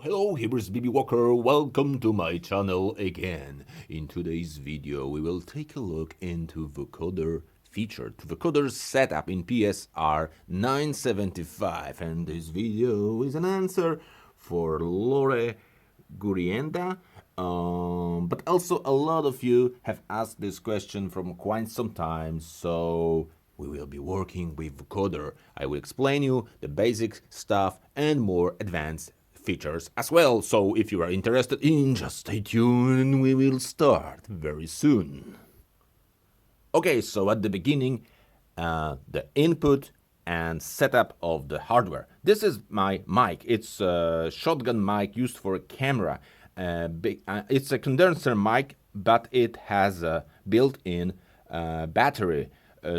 Hello, here's BB Walker. Welcome to my channel again. In today's video, we will take a look into vocoder feature, to vocoder setup in PSR 975, and this video is an answer for Lore Gurienda. But also a lot of you have asked this question from quite some time, so we will be working with vocoder. I will explain you the basic stuff and more advanced features as well. So if you are interested in, just stay tuned and we will start very soon. Okay, so at the beginning, the input and setup of the hardware. This is my mic. It's a shotgun mic used for a camera. It's a condenser mic, but it has a built-in battery,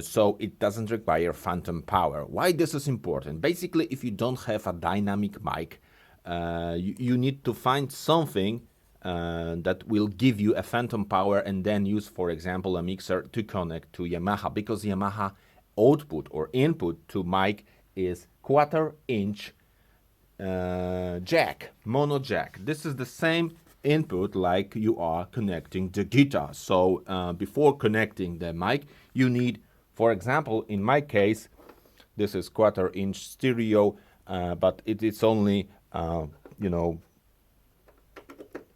so it doesn't require phantom power. Why this is important? Basically, if you don't have a dynamic mic, you need to find something that will give you a phantom power and then use, for example, a mixer to connect to Yamaha, because Yamaha output or input to mic is 1/4 inch jack, mono jack. This is the same input like you are connecting the guitar. So before connecting the mic, you need, for example, in my case, this is 1/4 inch stereo, but it is only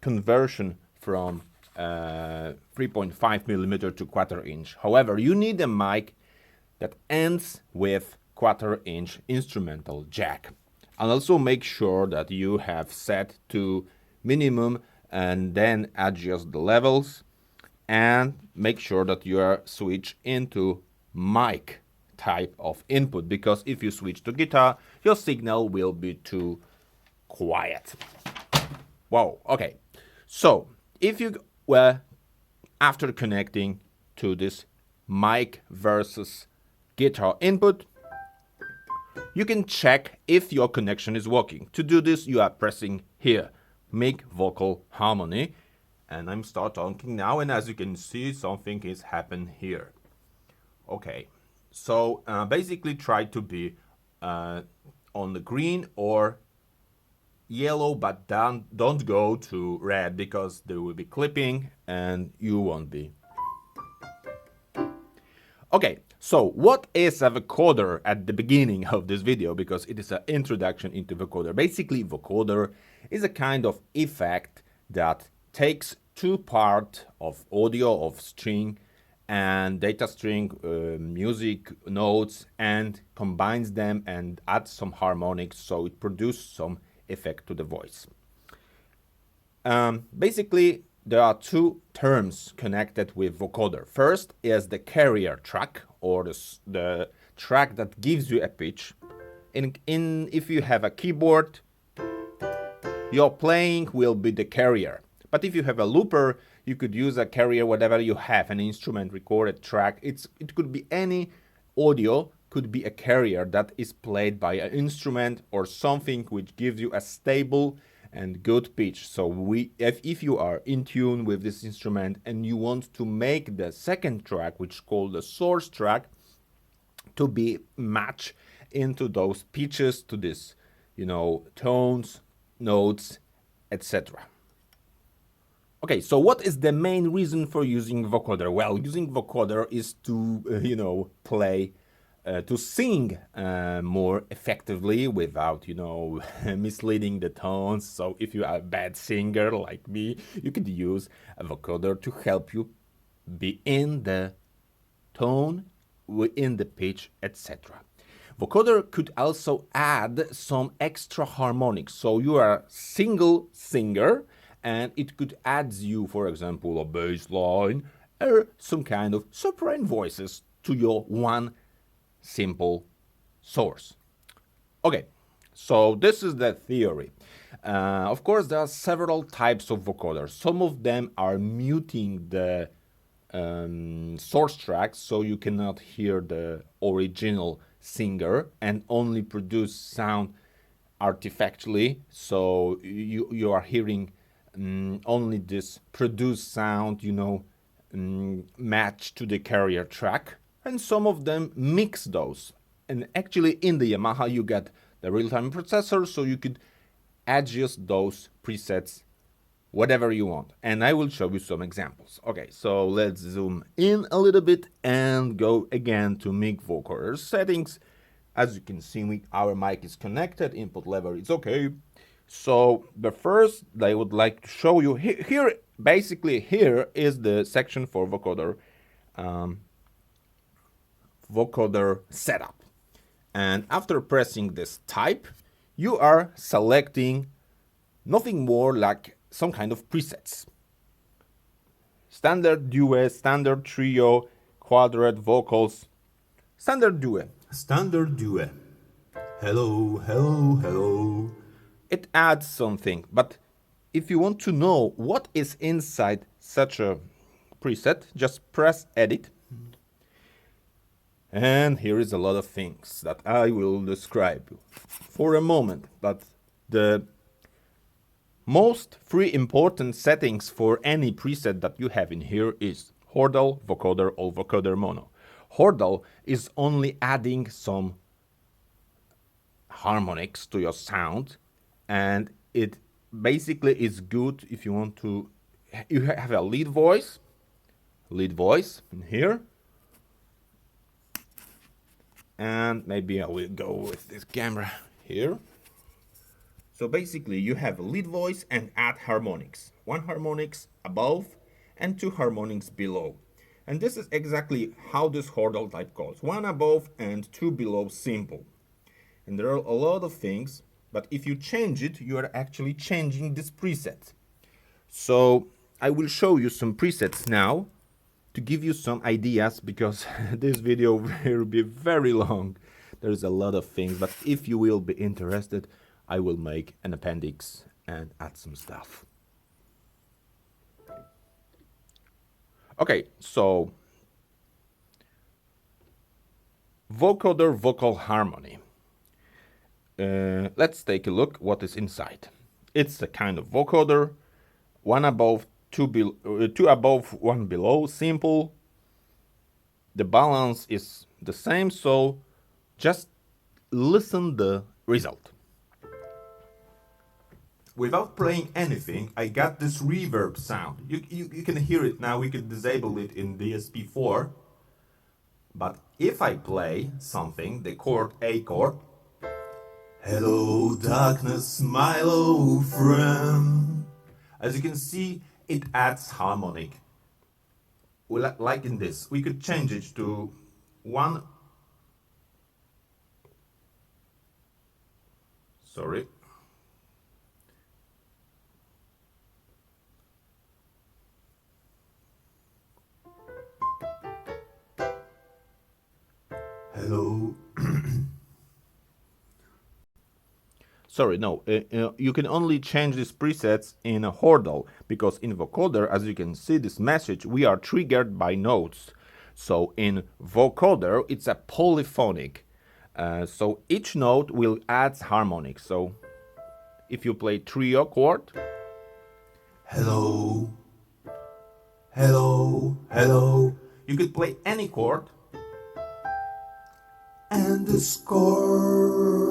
conversion from 3.5 millimeter to 1/4 inch. However, you need a mic that ends with 1/4 inch instrumental jack. And also make sure that you have set to minimum and then adjust the levels, and make sure that you are switched into mic type of input, because if you switch to guitar, your signal will be too quiet. Wow, okay. So if you were after connecting to this mic versus guitar input, you can check if your connection is working. To do this, you are pressing here, make vocal harmony, and I'm start talking now, and as you can see, something is happening here. Okay, so basically try to be on the green or yellow, but don't go to red, because there will be clipping and you won't be. Okay, so what is a vocoder at the beginning of this video, because it is an introduction into vocoder. Basically, vocoder is a kind of effect that takes two parts of audio, of string and data string, music notes, and combines them and adds some harmonics, so it produces some effect to the voice. Basically, there are two terms connected with vocoder. First is the carrier track, or the track that gives you a pitch. If you have a keyboard, your playing will be the carrier. But if you have a looper, you could use a carrier, whatever you have, an instrument recorded track. It could be any audio, could be a carrier that is played by an instrument or something which gives you a stable and good pitch. So if you are in tune with this instrument and you want to make the second track, which is called the source track, to be match into those pitches, to this, tones, notes, etc. Okay, so what is the main reason for using vocoder? Well, using vocoder is to, play, to sing more effectively without, misleading the tones. So if you are a bad singer like me, you could use a vocoder to help you be in the tone, in the pitch, etc. Vocoder could also add some extra harmonics. So you are a single singer, and it could add you, for example, a bass line or some kind of soprano voices to your one simple source. Okay, so this is the theory. Of course, there are several types of vocoders. Some of them are muting the source track, so you cannot hear the original singer and only produce sound artificially. So you are hearing only this produced sound, match to the carrier track. And some of them mix those. And actually in the Yamaha you get the real-time processor, so you could adjust those presets whatever you want, and I will show you some examples. Okay, so let's zoom in a little bit and go again to mic vocoder settings. As you can see, our mic is connected, input level is okay. So the first I would like to show you here, basically here is the section for vocoder, vocoder setup. And after pressing this type, you are selecting nothing more like some kind of presets. Standard duet, standard trio, quadrat vocals, standard duet. Standard duet. Hello, hello, hello. It adds something, but if you want to know what is inside such a preset, just press edit. And here is a lot of things that I will describe for a moment, but the most three important settings for any preset that you have in here is Chordal, Vocoder, or Vocoder Mono. Chordal is only adding some harmonics to your sound, and it basically is good if you want to, you have a lead voice in here, and maybe I will go with this camera here. So basically you have a lead voice and add harmonics. One harmonics above and two harmonics below. And this is exactly how this chordal type goes. One above and two below, simple. And there are a lot of things, but if you change it, you are actually changing this preset. So I will show you some presets now to give you some ideas, because this video will be very long. There's a lot of things, but if you will be interested, I will make an appendix and add some stuff. Okay, so vocoder vocal harmony. Let's take a look what is inside. It's a kind of vocoder, one above, two above, one below, simple. The balance is the same, so just listen the result. Without playing anything, I got this reverb sound. You can hear it now. We could disable it in DSP4. But if I play something, the chord A chord, hello darkness, my old friend, as you can see, it adds harmonic. Like in this, we could change it to one. Sorry. Hello. Sorry, no, you can only change these presets in a chordal, because in vocoder, as you can see this message, we are triggered by notes. So in vocoder, it's a polyphonic. So each note will add harmonics. So if you play trio chord, Hello. Hello. Hello. You could play any chord. And this chord.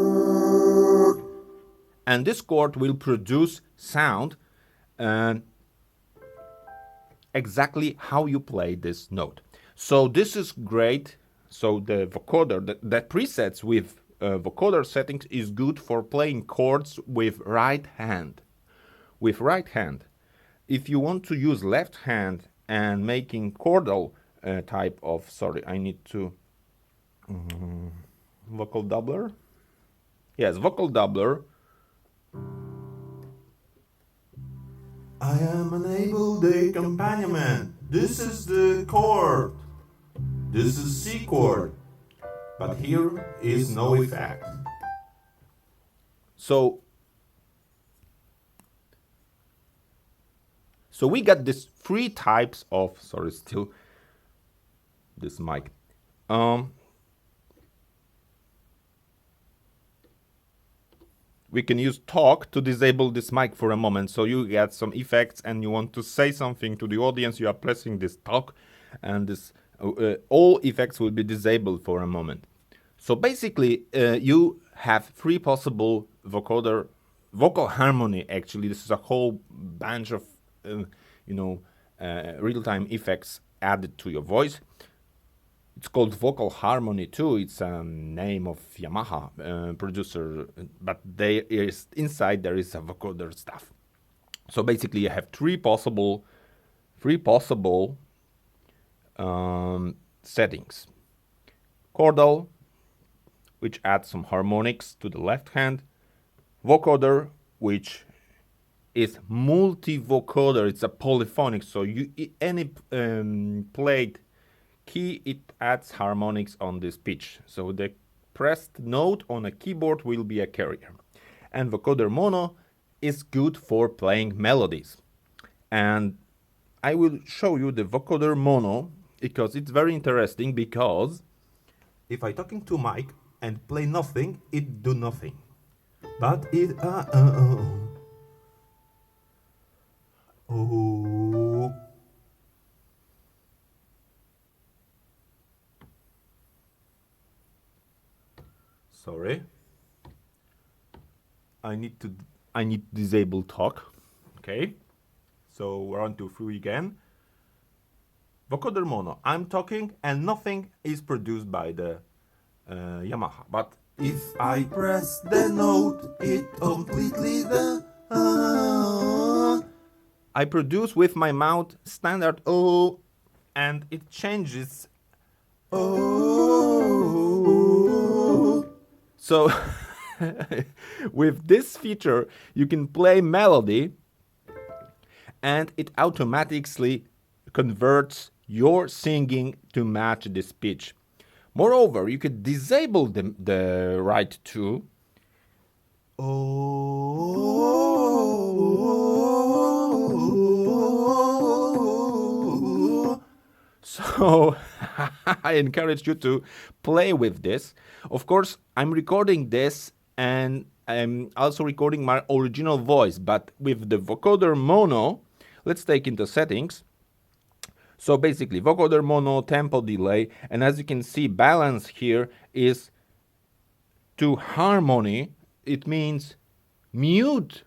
And this chord will produce sound exactly how you play this note. So this is great. So the vocoder, the presets with vocoder settings is good for playing chords with right hand. With right hand. If you want to use left hand and making chordal type of, sorry, I need to, vocal doubler? Yes, vocal doubler. I am unable the accompaniment. This is the chord. This is C chord. But here is no effect. So we got these three types of, sorry, still this mic. We can use talk to disable this mic for a moment. So you get some effects and you want to say something to the audience, you are pressing this talk, and this all effects will be disabled for a moment. So basically you have three possible vocoder vocal harmony. Actually, this is a whole bunch of real-time effects added to your voice. It's called vocal harmony too. It's a name of Yamaha producer, but inside there is a vocoder stuff. So basically, you have three possible settings. Chordal, which adds some harmonics to the left hand. Vocoder, which is multi-vocoder. It's a polyphonic, so any played key, it adds harmonics on this pitch. So the pressed note on a keyboard will be a carrier. And vocoder mono is good for playing melodies. And I will show you the vocoder mono because it's very interesting, because if I talking to mic and play nothing, it do nothing. But it oh. Sorry. I need to disable talk. Okay. So 1, 2, 3 again. Vocoder mono. I'm talking and nothing is produced by the Yamaha. But if I press the note, it completely I produce with my mouth standard O, and it changes. Oh. So with this feature, you can play melody, and it automatically converts your singing to match this pitch. Moreover, you could disable the right to. So I encourage you to play with this. Of course, I'm recording this and I'm also recording my original voice, but with the vocoder mono, let's take into settings. So basically, vocoder mono, tempo delay, and as you can see, balance here is to harmony. It means mute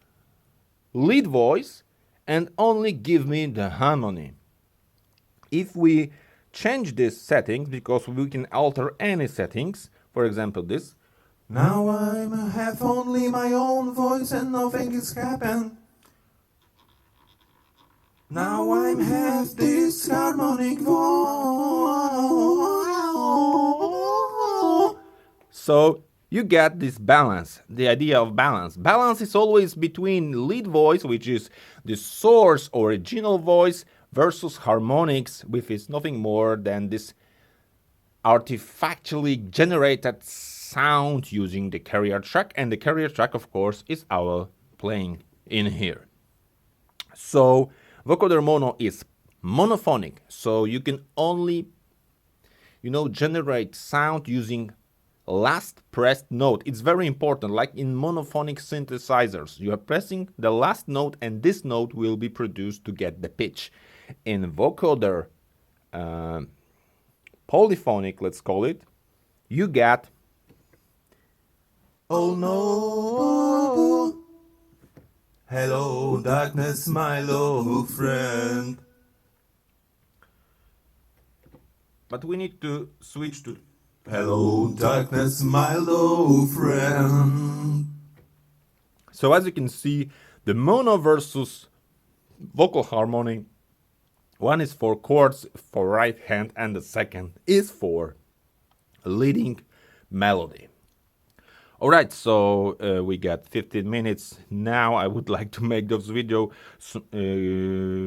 lead voice and only give me the harmony. If we change this settings, because we can alter any settings, for example this. Now I have only my own voice and nothing is happened. Now I have this harmonic voice. So you get this balance, the idea of balance. Balance is always between lead voice, which is the source original voice, versus harmonics, which is nothing more than this artificially generated sound using the carrier track. And the carrier track, of course, is our playing in here. So vocoder mono is monophonic, so you can only generate sound using last pressed note. It's very important, like in monophonic synthesizers, you are pressing the last note and this note will be produced to get the pitch. In vocoder polyphonic, let's call it, you get oh no, hello darkness my low friend. But we need to switch to hello darkness my low friend. So as you can see, the mono versus vocal harmony, one is for chords for right hand and the second is for leading melody. Alright, so we got 15 minutes. Now I would like to make this video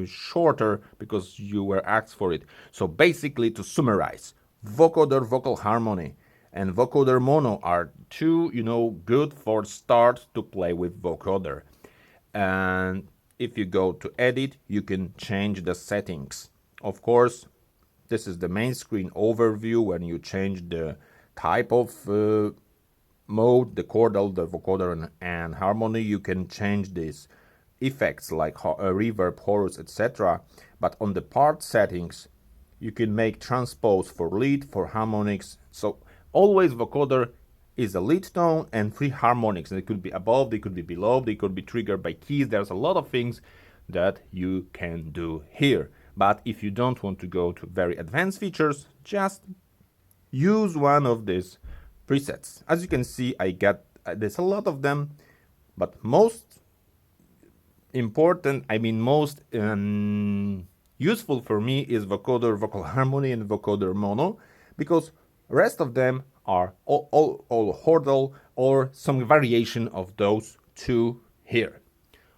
shorter because you were asked for it. So basically, to summarize, vocoder vocal harmony and vocoder mono are two, good for start to play with vocoder. And if you go to edit, you can change the settings. Of course, this is the main screen overview when you change the type of mode, the chordal, the vocoder, and harmony. You can change these effects like reverb, chorus, etc. But on the part settings, you can make transpose for lead, for harmonics. So always vocoder is a lead tone and 3 harmonics. And it could be above, they could be below, they could be triggered by keys. There's a lot of things that you can do here. But if you don't want to go to very advanced features, just use one of these presets. As you can see, I got there's a lot of them, but most important, most useful for me is Vocoder Vocal Harmony and Vocoder Mono, because rest of them are all Chordal or some variation of those two here.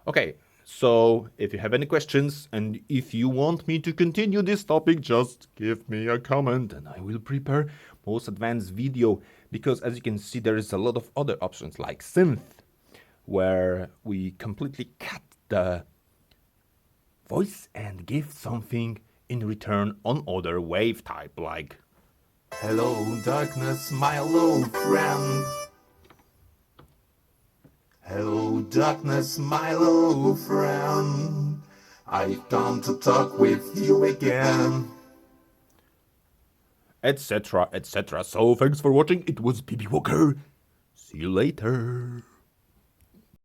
Okay, so if you have any questions and if you want me to continue this topic, just give me a comment and I will prepare most advanced video, because as you can see there is a lot of other options like synth, where we completely cut the voice and give something in return on other wave type, like Hello, darkness, my old friend. Hello, darkness, my old friend. I've come to talk with you again. etc, etc. So thanks for watching. It was PB Walker. See you later.